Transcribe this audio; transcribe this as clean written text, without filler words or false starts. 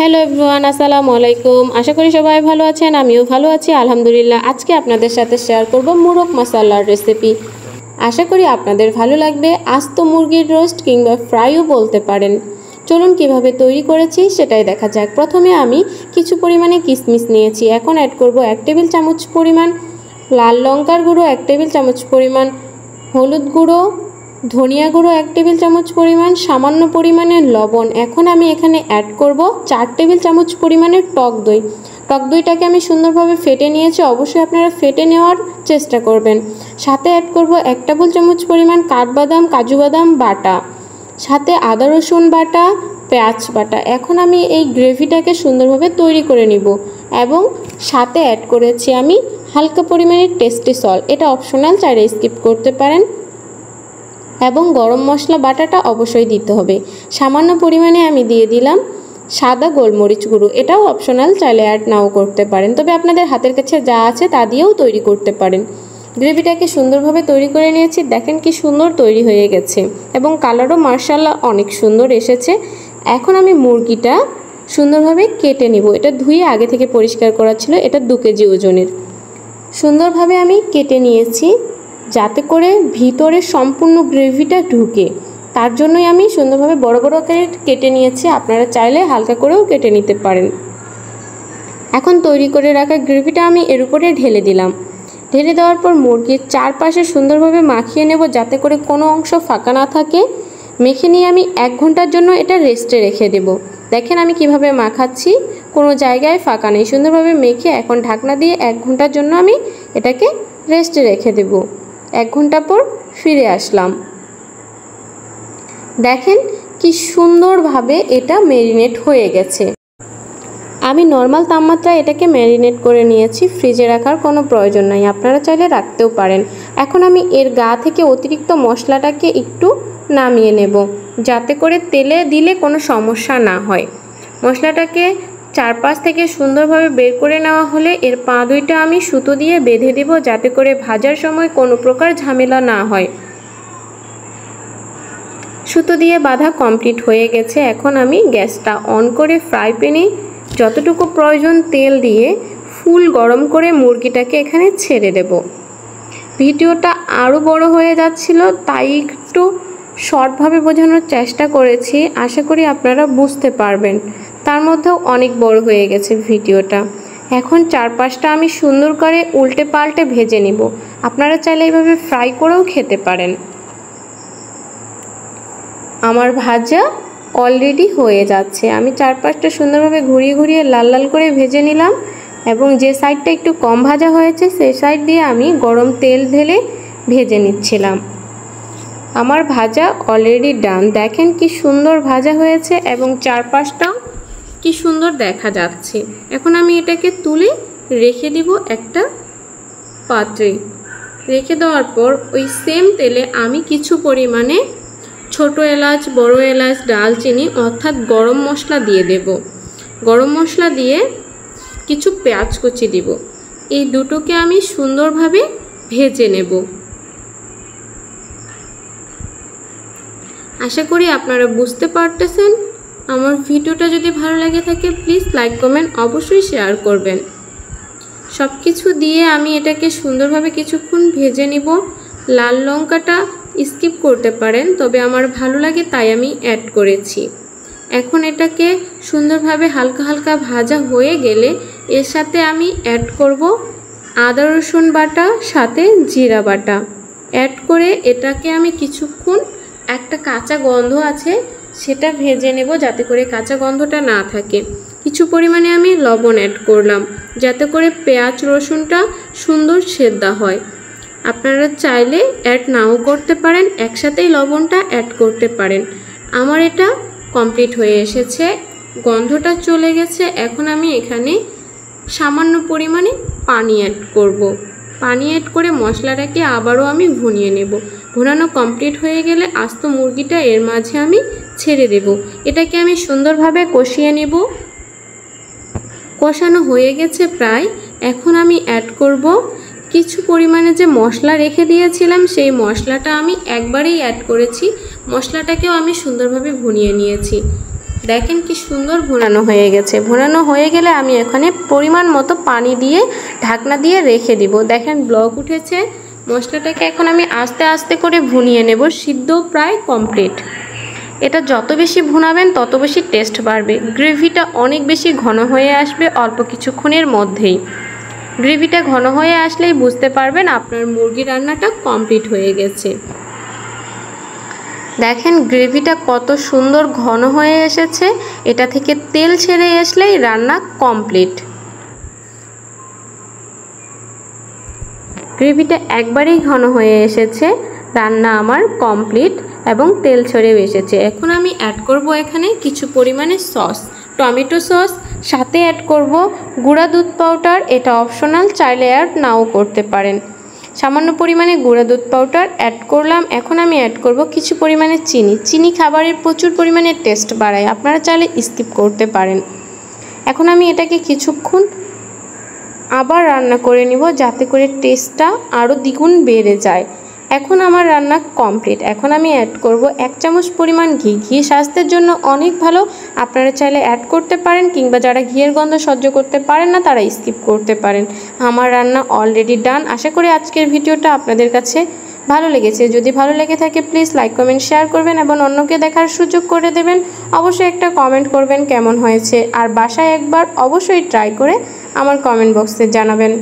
Hello everyone, আসসালামু আলাইকুম। আশা করি সবাই ভালো আছেন, আমিও ভালো আছি আলহামদুলিল্লাহ। আজকে আপনাদের সাথে শেয়ার করব মোরগ মশলার রেসিপি। আশা করি আপনাদের ভালো লাগবে। আস্ত মুরগির রোস্ট কিংবা ফ্রাইও বলতে পারেন। চলুন কিভাবে তৈরি করেছি সেটাই দেখা যাক। প্রথমে আমি কিছু পরিমাণে কিশমিশ নিয়েছি। এখন অ্যাড করব 1 টেবিল চামচ পরিমাণ লাল লঙ্কার গুঁড়ো, 1 টেবিল চামচ পরিমাণ হলুদ গুঁড়ো, ধনিয়া গুঁড়ো 1 টেবিল চামচ পরিমাণ, সামান্য পরিমাণে লবণ। এখন আমি এখানে অ্যাড করব 4 টেবিল চামচ পরিমাণের টক দই। টক দইটাকে আমি সুন্দরভাবে ফেটে নিয়েছি, অবশ্যই আপনারা ফেটে নেওয়ার চেষ্টা করবেন। সাথে অ্যাড করব 1 টেবিল চামচ পরিমাণ কাঠবাদাম কাজু বাদাম বাটা, সাথে আদা রসুন বাটা, পেঁয়াজ বাটা। এখন আমি এই গ্রেভিটাকে সুন্দরভাবে তৈরি করে নিব এবং সাথে অ্যাড করেছি আমি হালকা পরিমাণের টেস্টি সল্ট, এটা অপশনাল, চাইলে স্কিপ করতে পারেন। এবং গরম মশলা বাটাটা অবশ্যই দিতে হবে। সামান্য পরিমাণে আমি দিয়ে দিলাম সাদা গোলমরিচ গুঁড়ো, এটাও অপশনাল, চাইলে অ্যাড নাও করতে পারেন, তবে আপনাদের হাতের কাছে যা আছে তা দিয়েও তৈরি করতে পারেন। গ্রেভিটাকে সুন্দরভাবে তৈরি করে নিয়েছি, দেখেন কি সুন্দর তৈরি হয়ে গেছে এবং কালারও মাশাআল্লাহ অনেক সুন্দর এসেছে। এখন আমি মুরগিটা সুন্দরভাবে কেটে নিব। এটা ধুয়ে আগে থেকে পরিষ্কার করা ছিল, এটা 2 কেজি ওজনের। সুন্দরভাবে আমি কেটে নিয়েছি যাতে করে ভিতরে সম্পূর্ণ গ্রেভিটা ঢুকে, তার জন্যই আমি সুন্দরভাবে বড় বড় আকারে কেটে নিয়েছি। আপনারা চাইলে হালকা করেও কেটে নিতে পারেন। এখন তৈরি করে রাখা গ্রেভিটা আমি এর উপরে ঢেলে দিলাম। ঢেলে দেওয়ার পর মুরগির চারপাশে সুন্দরভাবে মাখিয়ে নেব যাতে করে কোনো অংশ ফাঁকা না থাকে। মেখে নিয়ে আমি 1 ঘন্টার জন্য এটা রেস্টে রেখে দেব। দেখেন আমি কিভাবে মাখাচ্ছি, কোনো জায়গায় ফাঁকা নেই। সুন্দরভাবে মেখে এখন ঢাকনা দিয়ে 1 ঘন্টার জন্য আমি এটাকে রেস্টে রেখে দেব। 1 ঘন্টা পর ফিরে আসলাম। দেখেন কি সুন্দরভাবে এটা ম্যারিনেট হয়ে গেছে। আমি নর্মাল তাপমাত্রায় এটাকে ম্যারিনেট করে নিয়েছি, ফ্রিজে রাখার কোনো প্রয়োজন নাই, আপনারা চাইলে রাখতেও পারেন। এখন আমি এর গা থেকে অতিরিক্ত মশলাটাকে একটু নামিয়ে নেব যাতে করে তেলে দিলে কোনো সমস্যা না হয়। মশলাটাকে চারপাশ থেকে সুন্দরভাবে বের করে নেওয়া হলে এর পা দুইটা আমি সুতো দিয়ে বেঁধে দেব যাতে করে ভাজার সময় কোনো প্রকার ঝামেলা না হয়। সুতো দিয়ে বাঁধা কমপ্লিট হয়ে গেছে। এখন আমি গ্যাসটা অন করে ফ্রাই প্যানে যতটুকু প্রয়োজন তেল দিয়ে ফুল গরম করে মুরগিটাকে এখানে ছেড়ে দেব। ভিডিওটা আরও বড় হয়ে যাচ্ছিল, তাই একটু শর্টভাবে বোঝানোর চেষ্টা করেছি, আশা করি আপনারা বুঝতে পারবেন। তার মধ্যেও অনেক বড় হয়ে গেছে ভিডিওটা। এখন চারপাশটা আমি সুন্দর করে উল্টে পাল্টে ভেজে নিব। আপনারা চাইলে এইভাবে ফ্রাই করেও খেতে পারেন। আমার ভাজা অলরেডি হয়ে যাচ্ছে। আমি চারপাশটা সুন্দরভাবে ঘুরিয়ে ঘুরিয়ে লাল লাল করে ভেজে নিলাম এবং যে সাইডটা একটু কম ভাজা হয়েছে সেই সাইড দিয়ে আমি গরম তেল ঢেলে ভেজে নিচ্ছিলাম। আমার ভাজা অলরেডি ডান। দেখেন কি সুন্দর ভাজা হয়েছে এবং চারপাশটাও কি সুন্দর দেখা যাচ্ছে। এখন আমি এটাকে তুলে রেখে দিব একটা পাত্রে। রেখে দেওয়ার পর ওই সেম তেলে আমি কিছু পরিমাণে ছোট এলাচ, বড় এলাচ, ডালচিনি অর্থাৎ গরম মশলা দিয়ে দেব। গরম মশলা দিয়ে কিছু পেঁয়াজ কুচি দিব। এই দুটোকে আমি সুন্দরভাবে ভেজে নেব। আশা করি আপনারা বুঝতে পারতেছেন। আমার ভিডিওটা যদি ভালো লাগে থাকে প্লিজ লাইক কমেন্ট অবশ্যই শেয়ার করবেন। সব কিছু দিয়ে আমি এটাকে সুন্দরভাবে কিছুক্ষণ ভেজে নিব। লাল লঙ্কাটা স্কিপ করতে পারেন, তবে আমার ভালো লাগে তাই আমি অ্যাড করেছি। এখন এটাকে সুন্দরভাবে হালকা হালকা ভাজা হয়ে গেলে এর সাথে আমি অ্যাড করব আদা রসুন বাটা, সাথে জিরা বাটা। অ্যাড করে এটাকে আমি কিছুক্ষণ, একটা কাঁচা গন্ধ আছে সেটা ভেজে নেব যাতে করে কাঁচা গন্ধটা না থাকে। কিছু পরিমাণে আমি লবণ অ্যাড করলাম যাতে করে পেঁয়াজ রসুনটা সুন্দর সেদ্ধ হয়। আপনারা চাইলে অ্যাড নাও করতে পারেন, একসাথেই লবণটা অ্যাড করতে পারেন। আমার এটা কমপ্লিট হয়ে এসেছে, গন্ধটা চলে গেছে। এখন আমি এখানে সামান্য পরিমাণে পানি অ্যাড করব। পানি অ্যাড করে মশলাটাকে আবারও আমি ভুনিয়ে নেব। ভুনানো কমপ্লিট হয়ে গেলে আস্ত মুরগিটা এর মাঝে আমি ছেড়ে দেব। এটাকে আমি সুন্দরভাবে কষিয়ে নেব। কষানো হয়ে গেছে প্রায়। এখন আমি অ্যাড করব কিছু পরিমাণে যে মশলা রেখে দিয়েছিলাম সেই মশলাটা আমি একবারেই অ্যাড করেছি। মশলাটাকেও আমি সুন্দরভাবে ভুনিয়ে নিয়েছি। দেখেন কি সুন্দর ভুনানো হয়ে গেছে। ভুনানো হয়ে গেলে আমি এখানে পরিমাণ মতো পানি দিয়ে ঢাকনা দিয়ে রেখে দিব। দেখেন ব্লক উঠেছে। মশলাটাকে এখন আমি আস্তে আস্তে করে ভুনিয়ে নেব। সিদ্ধ প্রায় কমপ্লিট। এটা যত বেশি ভুনাবেন তত বেশি টেস্ট বাড়বে। গ্রেভিটা অনেক বেশি ঘন হয়ে আসবে অল্প কিছুক্ষণের মধ্যেই। গ্রেভিটা ঘন হয়ে আসলেই বুঝতে পারবেন আপনার মুরগি রান্নাটা কমপ্লিট হয়ে গেছে। দেখেন গ্রেভিটা কত সুন্দর ঘন হয়ে এসেছে। এটা থেকে তেল ছেড়ে আসলেই রান্না কমপ্লিট। গ্রেভিটা একবারেই ঘন হয়ে এসেছে। রান্না আমার কমপ্লিট এবং তেল ছেড়েও এসেছে। এখন আমি অ্যাড করব এখানে কিছু পরিমাণে সস, টমেটো সস, সাথে অ্যাড করব গুঁড়া দুধ পাউডার। এটা অপশনাল, চাইলে অ্যাড নাও করতে পারেন। সামান্য পরিমাণে গুঁড়া দুধ পাউডার অ্যাড করলাম। এখন আমি অ্যাড করব কিছু পরিমাণে চিনি। চিনি খাবারের প্রচুর পরিমাণে টেস্ট বাড়ায়, আপনারা চাইলে স্কিপ করতে পারেন। এখন আমি এটাকে কিছুক্ষণ আবার রান্না করে নিব যাতে করে টেস্টটা আরও দ্বিগুণ বেড়ে যায়। এখন আমার রান্না কমপ্লিট। এখন আমি অ্যাড করব 1 চামচ পরিমাণ ঘি। ঘি স্বাস্থ্যের জন্য অনেক ভালো, আপনারা চাইলে অ্যাড করতে পারেন, কিংবা যারা ঘিয়ের গন্ধ সহ্য করতে পারেন না তারা স্কিপ করতে পারেন। আমার রান্না অলরেডি ডান। আশা করি আজকের ভিডিওটা আপনাদের কাছে ভালো লেগেছে। যদি ভালো লেগে থাকে প্লিজ লাইক কমেন্ট শেয়ার করবেন এবং অন্যকে দেখার সুযোগ করে দেবেন। অবশ্যই একটা কমেন্ট করবেন কেমন হয়েছে, আর বাসায় একবার অবশ্যই ট্রাই করে আমার কমেন্ট বক্সে জানাবেন।